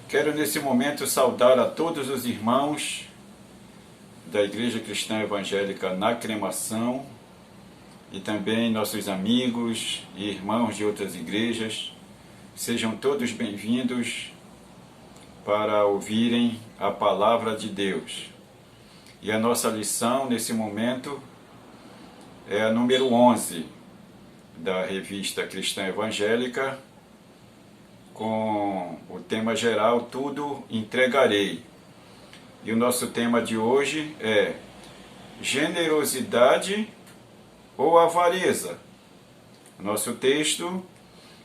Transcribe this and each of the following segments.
Quero nesse momento saudar a todos os irmãos da Igreja Cristã Evangélica na Cremação e também nossos amigos e irmãos de outras igrejas. Sejam todos bem-vindos para ouvirem a Palavra de Deus. E a nossa lição nesse momento é a número 11 da Revista Cristã Evangélica, com o tema geral Tudo Entregarei. E o nosso tema de hoje é generosidade ou avareza. Nosso texto,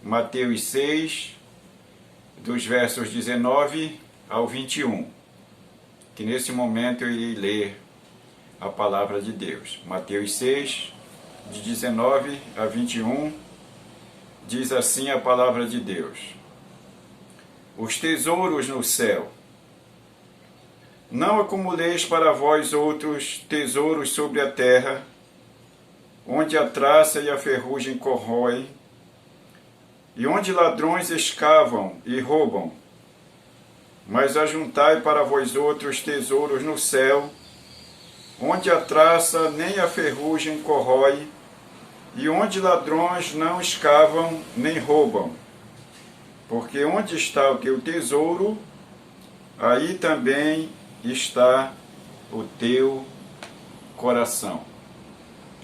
Mateus 6, dos versos 19 ao 21, que nesse momento eu irei ler a palavra de Deus. Mateus 6, de 19 a 21, diz assim a palavra de Deus: Os tesouros no céu. Não acumuleis para vós outros tesouros sobre a terra, onde a traça e a ferrugem corroem, e onde ladrões escavam e roubam. Mas ajuntai para vós outros tesouros no céu, onde a traça nem a ferrugem corrói, e onde ladrões não escavam nem roubam. Porque onde está o teu tesouro, aí também está o teu coração.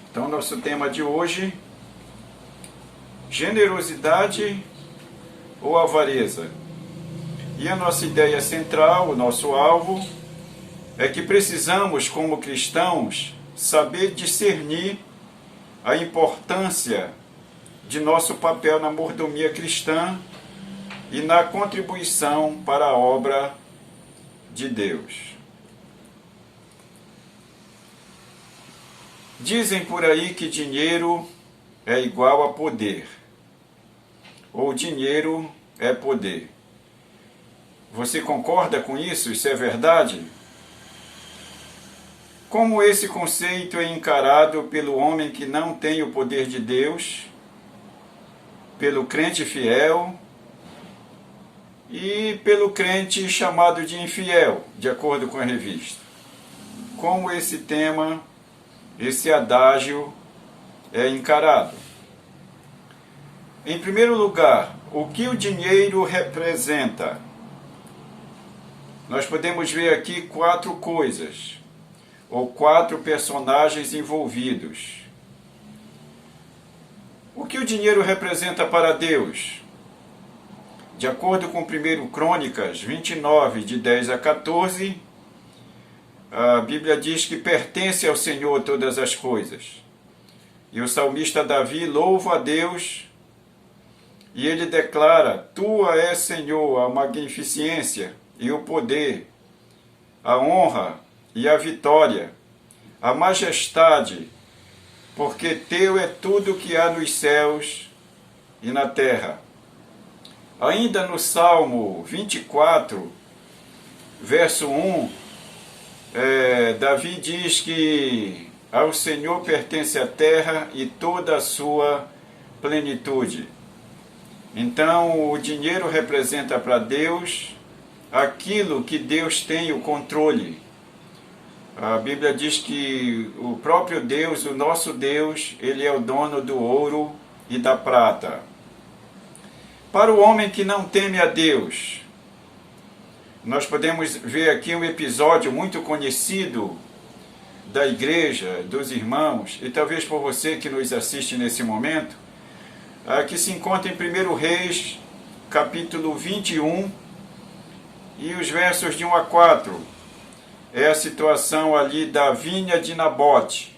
Então, nosso tema de hoje: generosidade ou avareza? E a nossa ideia central, o nosso alvo, é que precisamos, como cristãos, saber discernir a importância de nosso papel na mordomia cristã e na contribuição para a obra de Deus. Dizem por aí que dinheiro é igual a poder, ou dinheiro é poder. Você concorda com isso? Isso é verdade? Como esse conceito é encarado pelo homem que não tem o poder de Deus, pelo crente fiel e pelo crente chamado de infiel, de acordo com a revista? Como esse tema, esse adágio é encarado? Em primeiro lugar, o que o dinheiro representa? Nós podemos ver aqui 4 coisas, ou 4 personagens envolvidos. O que o dinheiro representa para Deus? De acordo com 1 Crônicas 29, de 10 a 14, a Bíblia diz que pertence ao Senhor todas as coisas. E o salmista Davi louva a Deus e ele declara: Tua é, Senhor, a magnificência e o poder, a honra e a vitória, a majestade, porque Teu é tudo que há nos céus e na terra. Ainda no Salmo 24, verso 1, Davi diz que ao Senhor pertence a terra e toda a sua plenitude. Então, o dinheiro representa para Deus aquilo que Deus tem o controle. A Bíblia diz que o próprio Deus, o nosso Deus, Ele é o dono do ouro e da prata. Para o homem que não teme a Deus, nós podemos ver aqui um episódio muito conhecido da igreja, dos irmãos, e talvez por você que nos assiste nesse momento, que se encontra em 1 Reis, capítulo 21, e os versos de 1 a 4. É a situação ali da vinha de Nabote,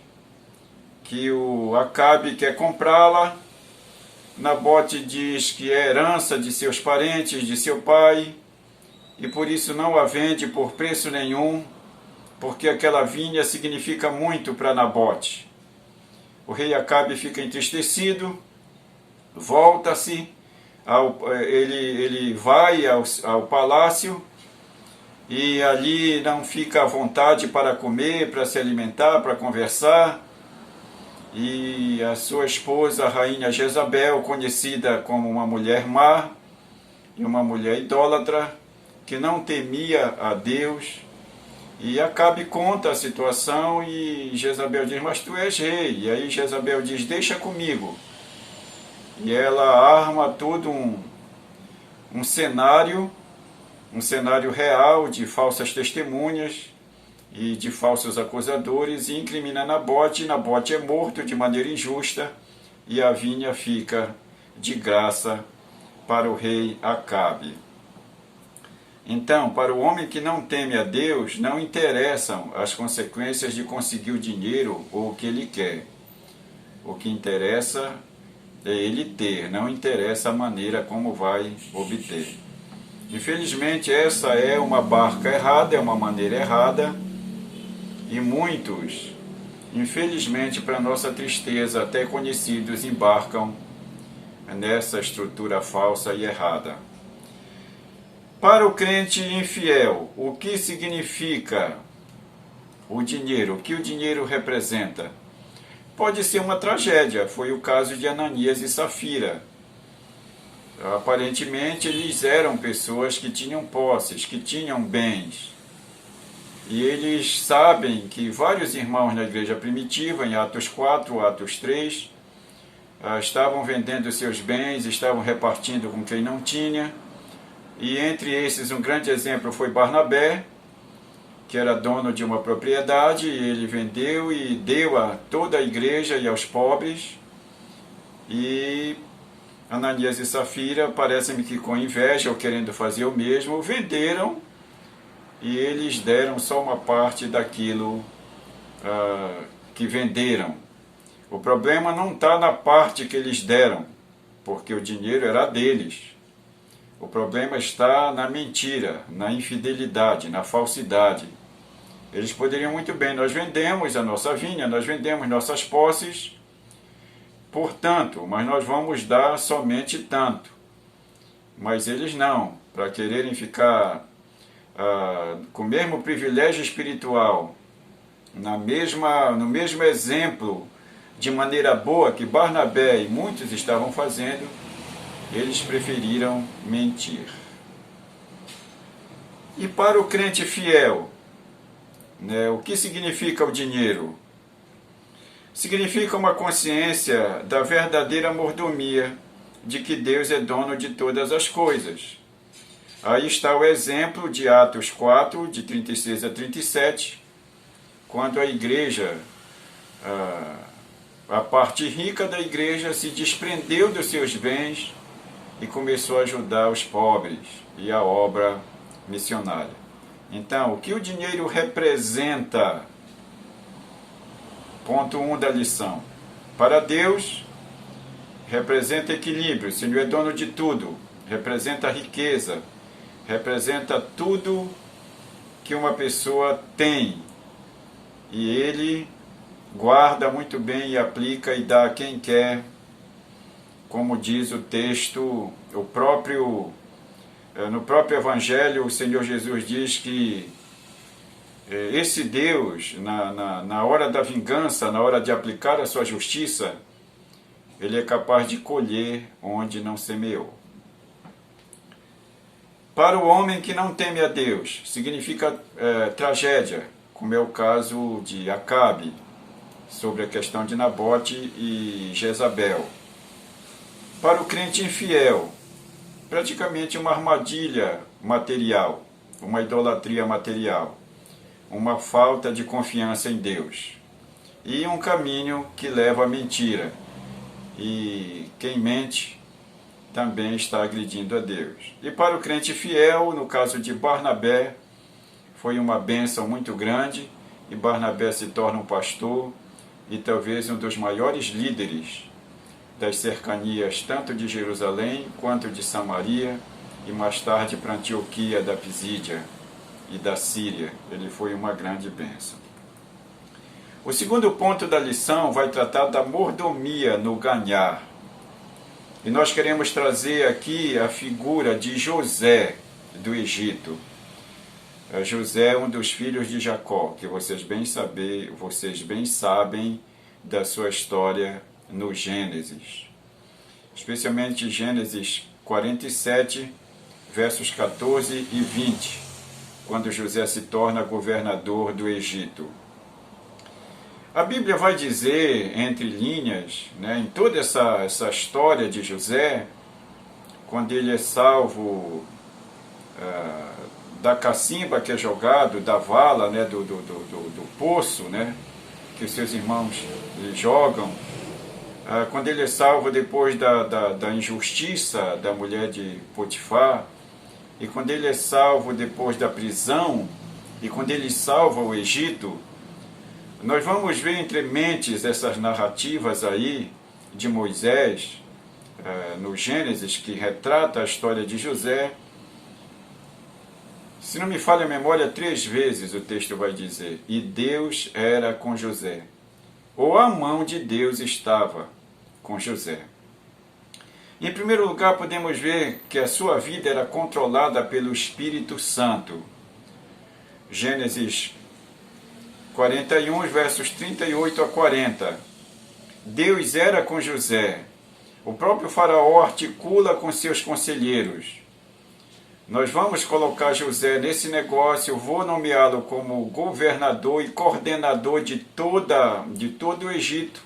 que o Acabe quer comprá-la. Nabote diz que é herança de seus parentes, de seu pai, e por isso não a vende por preço nenhum, porque aquela vinha significa muito para Nabote. O rei Acabe fica entristecido, volta-se, ele vai ao palácio, e ali não fica à vontade para comer, para se alimentar, para conversar. E a sua esposa, a rainha Jezabel, conhecida como uma mulher má e uma mulher idólatra, que não temia a Deus. E Acabe conta a situação e Jezabel diz, mas tu és rei. E aí Jezabel diz, deixa comigo. E ela arma todo um cenário real de falsas testemunhas e de falsos acusadores, e incrimina Nabote. Nabote é morto de maneira injusta e a vinha fica de graça para o rei Acabe. Então, para o homem que não teme a Deus, não interessam as consequências de conseguir o dinheiro ou o que ele quer. O que interessa é ele ter, não interessa a maneira como vai obter. Infelizmente, essa é uma barca errada, é uma maneira errada, e muitos, infelizmente, para nossa tristeza, até conhecidos, embarcam nessa estrutura falsa e errada. Para o crente infiel, o que significa o dinheiro? O que o dinheiro representa? Pode ser uma tragédia. Foi o caso de Ananias e Safira. Aparentemente, eles eram pessoas que tinham posses, que tinham bens. E eles sabem que vários irmãos na igreja primitiva, em Atos 4, Atos 3, estavam vendendo seus bens, estavam repartindo com quem não tinha. E entre esses, um grande exemplo foi Barnabé, que era dono de uma propriedade, e ele vendeu e deu a toda a igreja e aos pobres. E Ananias e Safira, parece-me que com inveja ou querendo fazer o mesmo, venderam, e eles deram só uma parte daquilo que venderam. O problema não está na parte que eles deram, porque o dinheiro era deles. O problema está na mentira, na infidelidade, na falsidade. Eles poderiam muito bem, nós vendemos a nossa vinha, nós vendemos nossas posses, portanto, mas nós vamos dar somente tanto. Mas eles não, para quererem ficar com o mesmo privilégio espiritual, no mesmo exemplo, de maneira boa que Barnabé e muitos estavam fazendo, eles preferiram mentir. E para o crente fiel, o que significa o dinheiro? Significa uma consciência da verdadeira mordomia, de que Deus é dono de todas as coisas. Aí está o exemplo de Atos 4, de 36 a 37, quando a igreja, a parte rica da igreja, se desprendeu dos seus bens e começou a ajudar os pobres e a obra missionária. Então, o que o dinheiro representa? Ponto 1 da lição. Para Deus, representa equilíbrio. O Senhor é dono de tudo. Representa riqueza. Representa tudo que uma pessoa tem. E Ele guarda muito bem e aplica e dá a quem quer. Como diz o texto, no próprio Evangelho, o Senhor Jesus diz que esse Deus, na hora da vingança, na hora de aplicar a sua justiça, Ele é capaz de colher onde não semeou. Para o homem que não teme a Deus, significa tragédia, como é o caso de Acabe, sobre a questão de Nabote e Jezabel. Para o crente infiel, praticamente uma armadilha material, uma idolatria material, uma falta de confiança em Deus e um caminho que leva à mentira. E quem mente também está agredindo a Deus. E para o crente fiel, no caso de Barnabé, foi uma bênção muito grande, e Barnabé se torna um pastor e talvez um dos maiores líderes das cercanias tanto de Jerusalém quanto de Samaria, e mais tarde para Antioquia da Pisídia e da Síria. Ele foi uma grande bênção. O segundo ponto da lição vai tratar da mordomia no ganhar. E nós queremos trazer aqui a figura de José do Egito. José é um dos filhos de Jacó, que vocês bem sabem da sua história no Gênesis. Especialmente Gênesis 47, versos 14 e 20, quando José se torna governador do Egito. A Bíblia vai dizer, entre linhas, né, em toda essa história de José, quando ele é salvo da cacimba que é jogado, da vala, né, do poço, né, que os seus irmãos lhe jogam, quando ele é salvo depois da injustiça da mulher de Potifar, e quando ele é salvo depois da prisão, e quando ele salva o Egito, nós vamos ver entre mentes essas narrativas aí de Moisés, no Gênesis, que retrata a história de José. Se não me falha a memória, 3 vezes o texto vai dizer: e Deus era com José, ou a mão de Deus estava com José. Em primeiro lugar, podemos ver que a sua vida era controlada pelo Espírito Santo. Gênesis 41, versos 38 a 40. Deus era com José. O próprio faraó articula com seus conselheiros. Nós vamos colocar José nesse negócio, vou nomeá-lo como governador e coordenador de todo o Egito,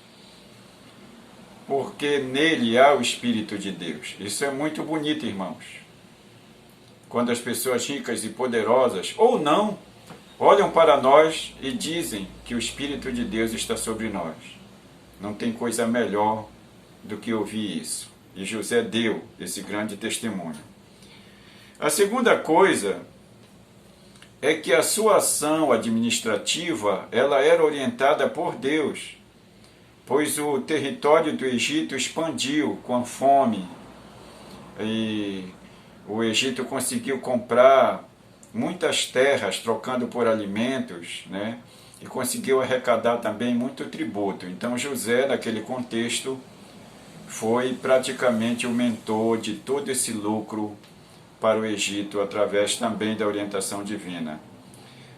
porque nele há o Espírito de Deus. Isso é muito bonito, irmãos. Quando as pessoas ricas e poderosas, ou não, olham para nós e dizem que o Espírito de Deus está sobre nós. Não tem coisa melhor do que ouvir isso. E José deu esse grande testemunho. A segunda coisa é que a sua ação administrativa, ela era orientada por Deus, pois o território do Egito expandiu com a fome, e o Egito conseguiu comprar muitas terras, trocando por alimentos, né? E conseguiu arrecadar também muito tributo. Então José, naquele contexto, foi praticamente o mentor de todo esse lucro para o Egito, através também da orientação divina.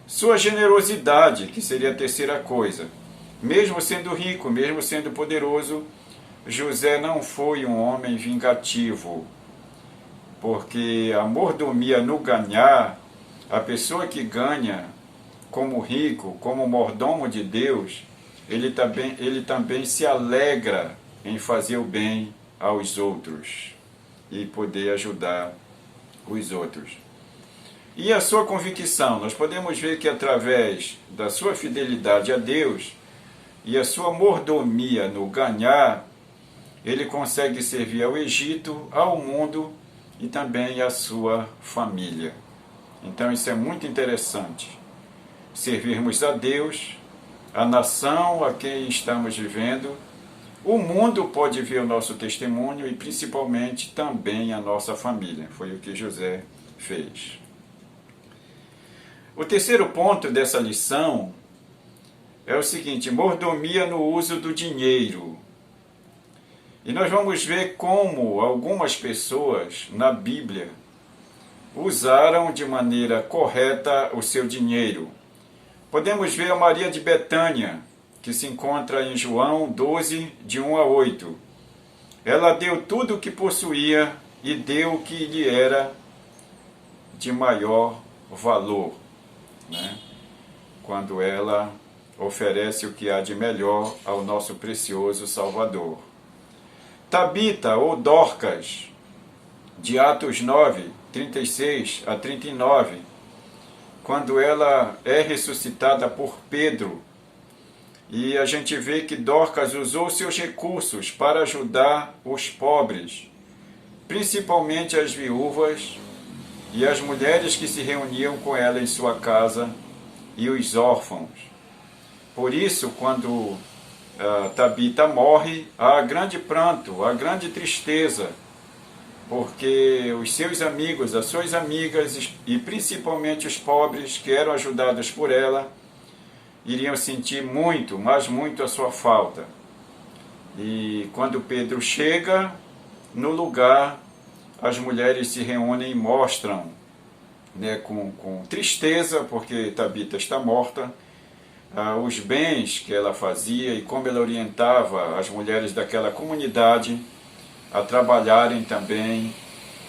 Sua generosidade, que seria a terceira coisa. Mesmo sendo rico, mesmo sendo poderoso, José não foi um homem vingativo, porque a mordomia no ganhar, a pessoa que ganha como rico, como mordomo de Deus, ele também se alegra em fazer o bem aos outros e poder ajudar os outros. E a sua convicção, nós podemos ver que através da sua fidelidade a Deus e a sua mordomia no ganhar, ele consegue servir ao Egito, ao mundo e também à sua família. Então isso é muito interessante. Servirmos a Deus, a nação a quem estamos vivendo, o mundo pode ver o nosso testemunho e principalmente também a nossa família. Foi o que José fez. O terceiro ponto dessa lição é o seguinte: mordomia no uso do dinheiro. E nós vamos ver como algumas pessoas na Bíblia usaram de maneira correta o seu dinheiro. Podemos ver a Maria de Betânia, que se encontra em João 12, de 1 a 8. Ela deu tudo o que possuía e deu o que lhe era de maior valor, né? Quando ela oferece o que há de melhor ao nosso precioso Salvador. Tabita, ou Dorcas, de Atos 9, 36 a 39, quando ela é ressuscitada por Pedro, e a gente vê que Dorcas usou seus recursos para ajudar os pobres, principalmente as viúvas e as mulheres que se reuniam com ela em sua casa e os órfãos. Por isso, quando Tabita morre, há grande pranto, há grande tristeza, porque os seus amigos, as suas amigas e principalmente os pobres que eram ajudados por ela, iriam sentir muito, mas muito a sua falta. E quando Pedro chega no lugar, as mulheres se reúnem e mostram, né, com tristeza, porque Tabita está morta, os bens que ela fazia e como ela orientava as mulheres daquela comunidade a trabalharem também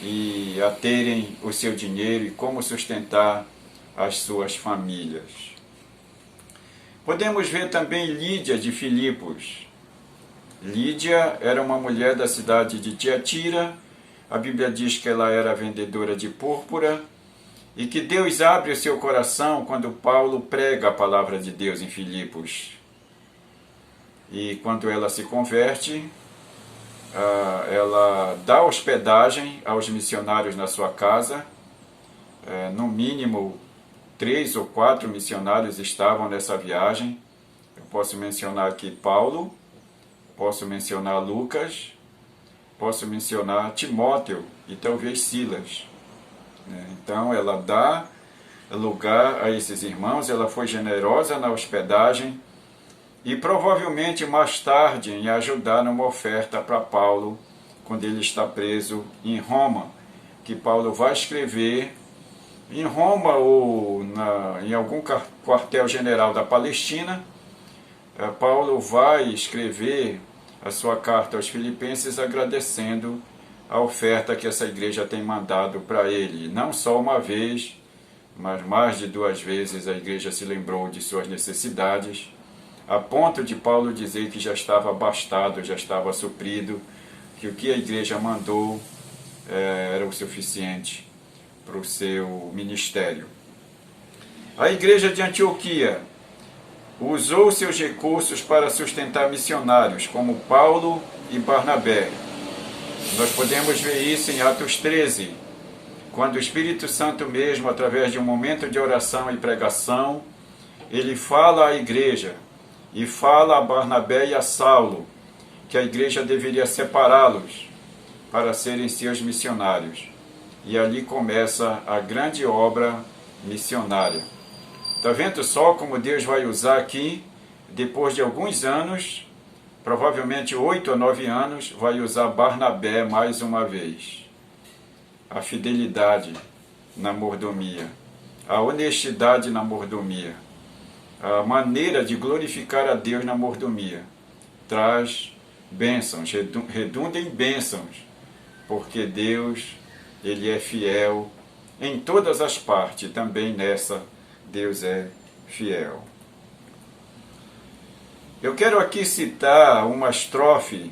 e a terem o seu dinheiro e como sustentar as suas famílias. Podemos ver também Lídia de Filipos. Lídia era uma mulher da cidade de Tiatira. A Bíblia diz que ela era vendedora de púrpura e que Deus abre o seu coração quando Paulo prega a palavra de Deus em Filipos. E quando ela se converte, ela dá hospedagem aos missionários na sua casa. No mínimo 3 ou 4 missionários estavam nessa viagem. Eu posso mencionar aqui Paulo, posso mencionar Lucas, posso mencionar Timóteo e talvez Silas. Então ela dá lugar a esses irmãos, ela foi generosa na hospedagem e provavelmente mais tarde em ajudar numa oferta para Paulo, quando ele está preso em Roma, que Paulo vai escrever em Roma ou em algum quartel-general da Palestina. Paulo vai escrever a sua carta aos Filipenses agradecendo a oferta que essa igreja tem mandado para ele. Não só uma vez, mas mais de 2 vezes a igreja se lembrou de suas necessidades, a ponto de Paulo dizer que já estava abastado, já estava suprido, que o que a igreja mandou era o suficiente para o seu ministério. A igreja de Antioquia usou seus recursos para sustentar missionários, como Paulo e Barnabé. Nós podemos ver isso em Atos 13, quando o Espírito Santo mesmo, através de um momento de oração e pregação, ele fala à igreja, e fala a Barnabé e a Saulo, que a igreja deveria separá-los para serem seus missionários. E ali começa a grande obra missionária. Está vendo só como Deus vai usar aqui, depois de alguns anos, provavelmente 8 ou 9 anos, vai usar Barnabé mais uma vez. A fidelidade na mordomia, a honestidade na mordomia, a maneira de glorificar a Deus na mordomia, traz bênçãos, redunda em bênçãos, porque Deus, Ele é fiel em todas as partes, também nessa Deus é fiel. Eu quero aqui citar uma estrofe,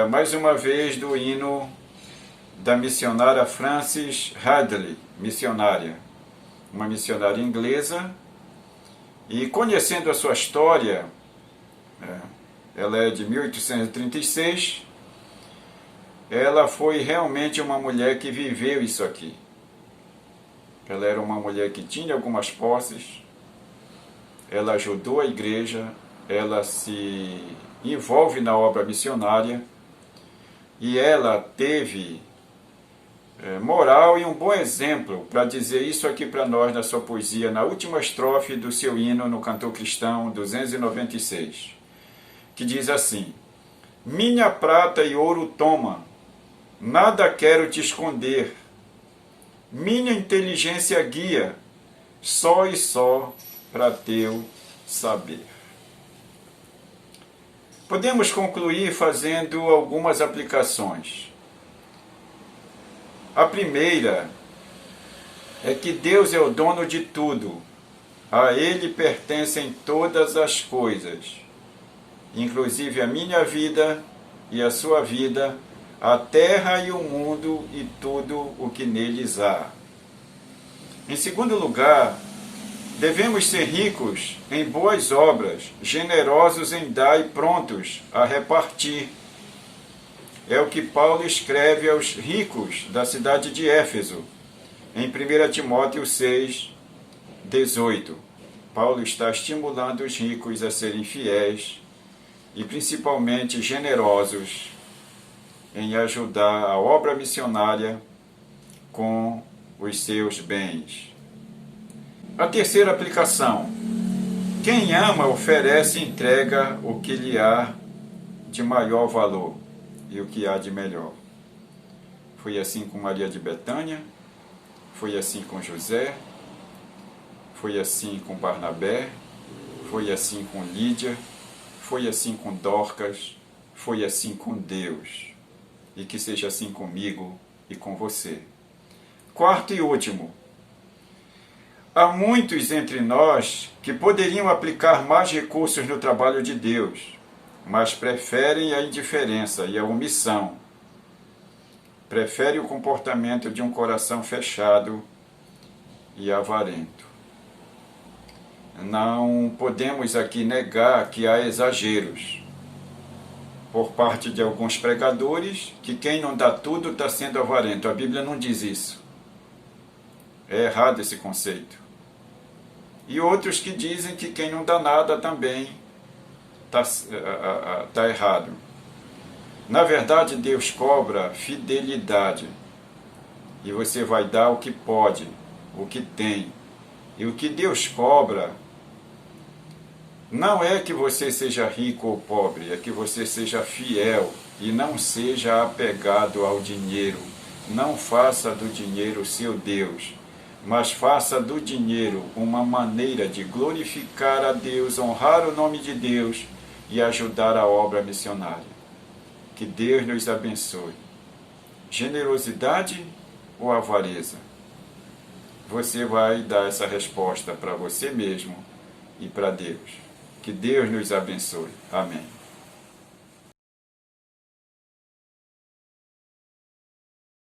mais uma vez, do hino da missionária Frances Hadley, missionária, uma missionária inglesa, e conhecendo a sua história, ela é de 1836, ela foi realmente uma mulher que viveu isso aqui. Ela era uma mulher que tinha algumas posses, ela ajudou a igreja, ela se envolve na obra missionária e ela teve moral e um bom exemplo para dizer isso aqui para nós na sua poesia, na última estrofe do seu hino no Cantor Cristão 296, que diz assim: minha prata e ouro toma, nada quero te esconder, minha inteligência guia, só e só para teu saber. Podemos concluir fazendo algumas aplicações. A primeira é que Deus é o dono de tudo, a Ele pertencem todas as coisas, inclusive a minha vida e a sua vida, a terra e o mundo e tudo o que neles há. Em segundo lugar, devemos ser ricos em boas obras, generosos em dar e prontos a repartir. É o que Paulo escreve aos ricos da cidade de Éfeso, em 1 Timóteo 6, 18. Paulo está estimulando os ricos a serem fiéis e principalmente generosos em ajudar a obra missionária com os seus bens. A terceira aplicação: quem ama oferece e entrega o que lhe há de maior valor e o que há de melhor. Foi assim com Maria de Betânia, foi assim com José, foi assim com Barnabé, foi assim com Lídia, foi assim com Dorcas, foi assim com Deus. E que seja assim comigo e com você. Quarto e último. Há muitos entre nós que poderiam aplicar mais recursos no trabalho de Deus, mas preferem a indiferença e a omissão. Preferem o comportamento de um coração fechado e avarento. Não podemos aqui negar que há exageros por parte de alguns pregadores, que quem não dá tudo está sendo avarento. A Bíblia não diz isso. É errado esse conceito. E outros que dizem que quem não dá nada também está errado. Na verdade, Deus cobra fidelidade. E você vai dar o que pode, o que tem. E o que Deus cobra não é que você seja rico ou pobre, é que você seja fiel e não seja apegado ao dinheiro. Não faça do dinheiro seu Deus, mas faça do dinheiro uma maneira de glorificar a Deus, honrar o nome de Deus e ajudar a obra missionária. Que Deus nos abençoe. Generosidade ou avareza? Você vai dar essa resposta para você mesmo e para Deus. Que Deus nos abençoe. Amém.